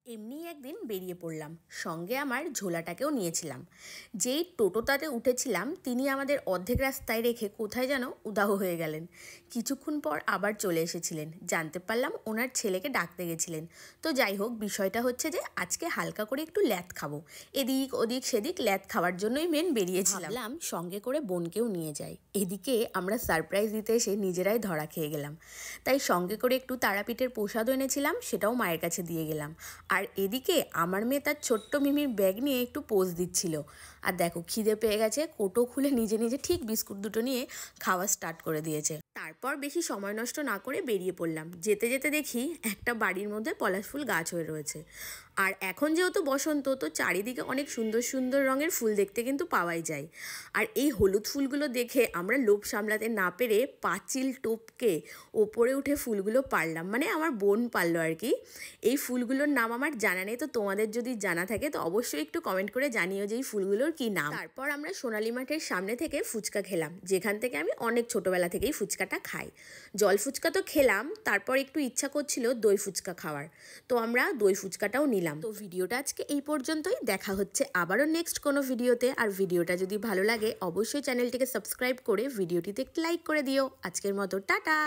এমনি একদিন বেরিয়ে পড়লাম, সঙ্গে আমার ঝোলাটাকেও নিয়েছিলাম। যেই টোটোটাতে উঠেছিলাম তিনি আমাদের অর্ধেক রাস্তায় রেখে কোথায় যেন উধাও হয়ে গেলেন। কিছুক্ষণ পর আবার চলে এসেছিলেন, জানতে পারলাম ওনার ছেলেকে ডাকতে গেছিলেন। তো যাই হোক, বিষয়টা হচ্ছে যে আজকে হালকা করে একটু ল্যাদ খাবো, এদিক ওদিক সেদিক ল্যাদ খাওয়ার জন্যই মেন বেরিয়েছিলাম। ভাবলাম সঙ্গে করে বোনকেও নিয়ে যাই। এদিকে আমরা সারপ্রাইজ দিতে এসে নিজেরাই ধরা খেয়ে গেলাম। তাই সঙ্গে করে একটু তারাপীঠের প্রসাদও এনেছিলাম, সেটাও মায়ের কাছে দিয়ে গেলাম। আর এদিকে আমার মেয়ে তার ছোট্ট মিমির ব্যাগ নিয়ে একটু পোজ দিচ্ছিল। আর দেখো, খিদে পেয়ে গেছে, কোটো খুলে নিজে নিজে ঠিক বিস্কুট দুটো নিয়ে খাওয়া স্টার্ট করে দিয়েছে। তারপর বেশি সময় নষ্ট না করে বেরিয়ে পড়লাম। যেতে যেতে দেখি একটা বাড়ির মধ্যে পলাশ ফুল গাছ হয়ে রয়েছে। আর এখন যেহেতু বসন্ত, তো চারিদিকে অনেক সুন্দর সুন্দর রঙের ফুল দেখতে কিন্তু পাওয়াই যায়। আর এই হলুদ ফুলগুলো দেখে আমরা লোভ সামলাতে না পেরে পাঁচিল টপকে ওপরে উঠে ফুলগুলো পারলাম, মানে আমার বোন পারলো আর কি। এই ফুলগুলোর নাম আমার জানা নেই, তো তোমাদের যদি জানা থাকে তো অবশ্যই একটু কমেন্ট করে জানিও যে এই ফুলগুলোর কি নাম। তারপর আমরা সোনালী মাঠের সামনে থেকে ফুচকা খেলাম, যেখান থেকে আমি অনেক ছোটবেলা থেকেই ফুচকাটা খাই। জল ফুচকা তো খেলাম, তারপর একটু ইচ্ছা করছিল দই ফুচকা খাওয়ার, তো আমরা দই ফুচকাটাও নিলাম। তো ভিডিওটা আজকে এই পর্যন্তই, দেখা হচ্ছে আবারও নেক্সট কোনো ভিডিওতে। আর ভিডিওটা যদি ভালো লাগে অবশ্যই চ্যানেলটিকে সাবস্ক্রাইব করে ভিডিওটিতে একটি লাইক করে দিও। আজকের মতো টাটা।